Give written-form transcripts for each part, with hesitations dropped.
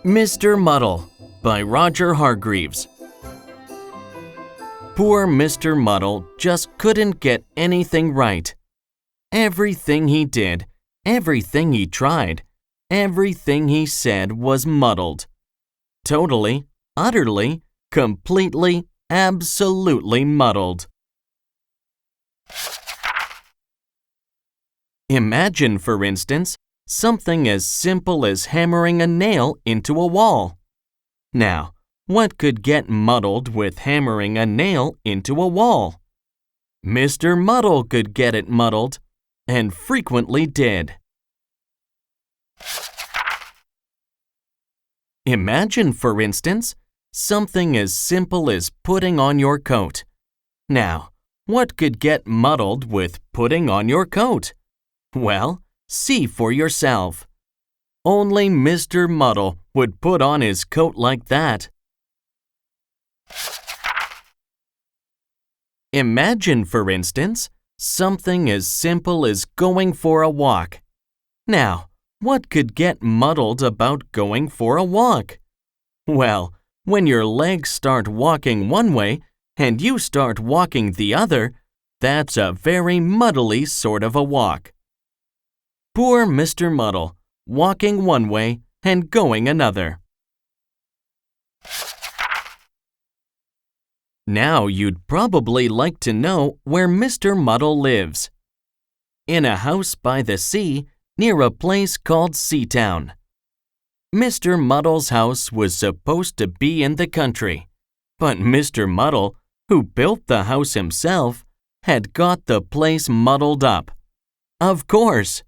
Mr. Muddle by Roger Hargreaves. Poor Mr. Muddle just couldn't get anything right. Everything he did, everything he tried, everything he said was muddled. Totally, utterly, completely, absolutely muddled. Imagine, for instance, something as simple as hammering a nail into a wall. Now, what could get muddled with hammering a nail into a wall? Mr. Muddle could get it muddled, and frequently did. Imagine, for instance, something as simple as putting on your coat. Now, what could get muddled with putting on your coat? Well, see for yourself. Only Mr. Muddle would put on his coat like that. Imagine, for instance, something as simple as going for a walk. Now, what could get muddled about going for a walk? Well, when your legs start walking one way and you start walking the other, that's a very muddly sort of a walk. Poor Mr. Muddle, walking one way and going another. Now you'd probably like to know where Mr. Muddle lives. In a house by the sea near a place called Seatown. Mr. Muddle's house was supposed to be in the country, but Mr. Muddle, who built the house himself, had got the place muddled up. Of course!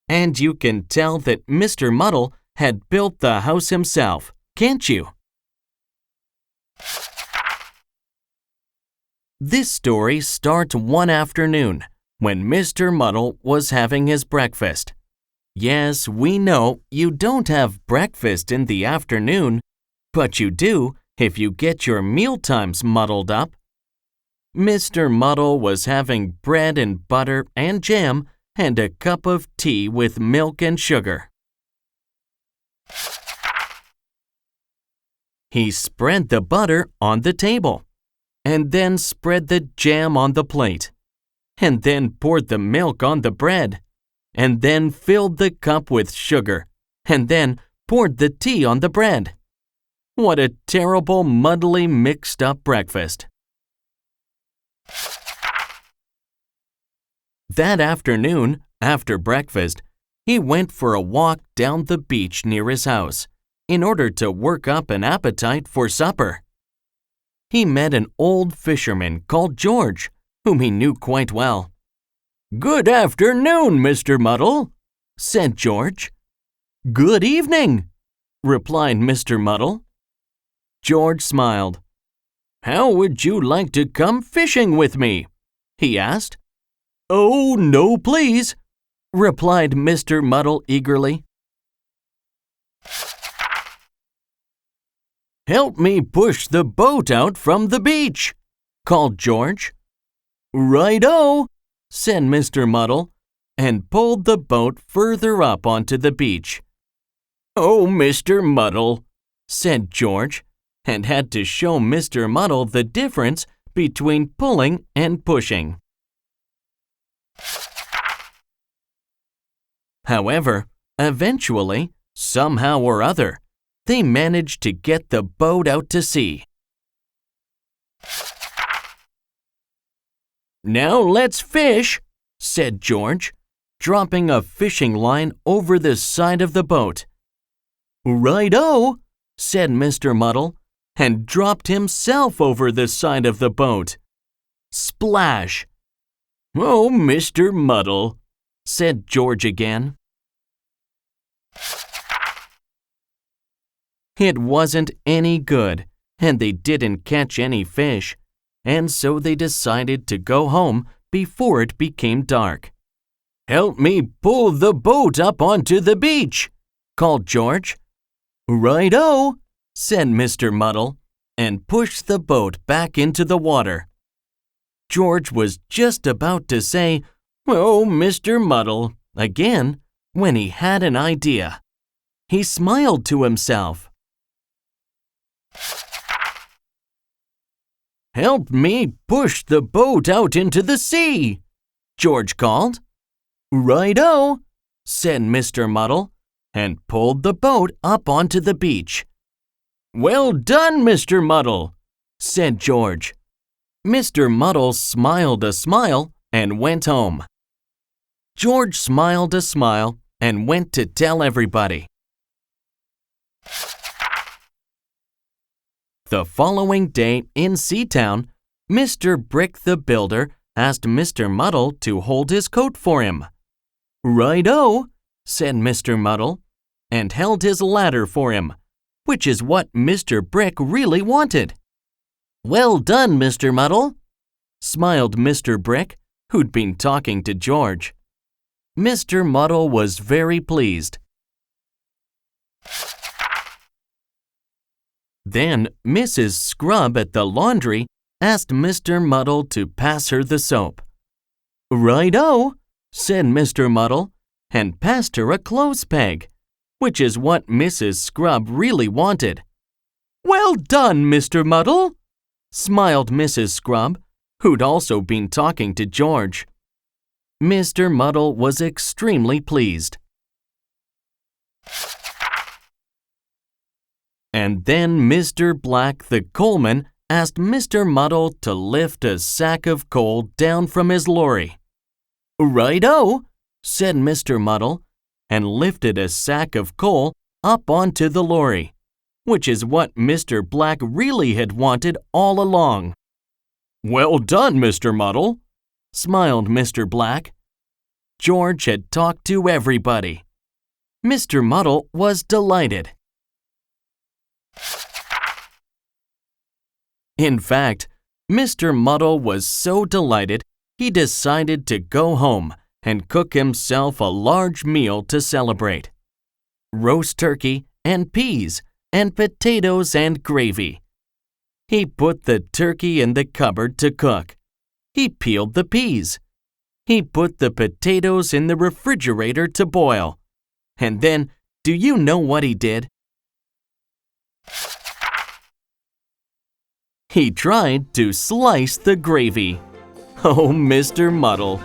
And you can tell that Mr. Muddle had built the house himself, can't you? This story starts one afternoon when Mr. Muddle was having his breakfast. Yes, we know you don't have breakfast in the afternoon, but you do if you get your mealtimes muddled up. Mr. Muddle was having bread and butter and jam and a cup of tea with milk and sugar. He spread the butter on the table, and then spread the jam on the plate, and then poured the milk on the bread, and then filled the cup with sugar, and then poured the tea on the bread. What a terrible, muddly, mixed-up breakfast. That afternoon, after breakfast, he went for a walk down the beach near his house in order to work up an appetite for supper. He met an old fisherman called George, whom he knew quite well. "Good afternoon, Mr. Muddle," said George. "Good evening," replied Mr. Muddle. George smiled. "How would you like to come fishing with me?" he asked. "Oh, no, please," replied Mr. Muddle eagerly. "Help me push the boat out from the beach," called George. "Right-o," said Mr. Muddle, and pulled the boat further up onto the beach. "Oh, Mr. Muddle," said George, and had to show Mr. Muddle the difference between pulling and pushing. However, eventually, somehow or other, they managed to get the boat out to sea. "Now let's fish," said George, dropping a fishing line over the side of the boat. "Right-o," said Mr. Muddle, and dropped himself over the side of the boat. Splash! "Oh, Mr. Muddle," said George again. It wasn't any good, and they didn't catch any fish, and so they decided to go home before it became dark. "Help me pull the boat up onto the beach," called George. "Right-o," said Mr. Muddle, and pushed the boat back into the water. George was just about to say, "Oh, Mr. Muddle," again, when he had an idea. he smiled to himself. "Help me push the boat out into the sea," George called. "Right-o," said Mr. Muddle, and pulled the boat up onto the beach. "Well done, Mr. Muddle," said George. Mr. Muddle smiled a smile and went home. George smiled a smile and went to tell everybody. The following day in Seatown, Mr. Brick the Builder asked Mr. Muddle to hold his coat for him. "Right-o," said Mr. Muddle, and held his ladder for him, which is what Mr. Brick really wanted. "Well done, Mr. Muddle," smiled Mr. Brick, who'd been talking to George. Mr. Muddle was very pleased. Then Mrs. Scrub at the laundry asked Mr. Muddle to pass her the soap. "Right-o," said Mr. Muddle, and passed her a clothes peg, which is what Mrs. Scrub really wanted. "Well done, Mr. Muddle," smiled Mrs. Scrub, who'd also been talking to George. Mr. Muddle was extremely pleased. And then Mr. Black the coalman asked Mr. Muddle to lift a sack of coal down from his lorry. "Right-o," said Mr. Muddle, and lifted a sack of coal up onto the lorry, which is what Mr. Black really had wanted all along. "Well done, Mr. Muddle," smiled Mr. Black. George had talked to everybody. Mr. Muddle was delighted. In fact, Mr. Muddle was so delighted he decided to go home and cook himself a large meal to celebrate. Roast turkey and peas and potatoes and gravy. He put the turkey in the cupboard to cook. He peeled the peas. He put the potatoes in the refrigerator to boil. And then, do you know what he did? He tried to slice the gravy. Oh, Mr. Muddle.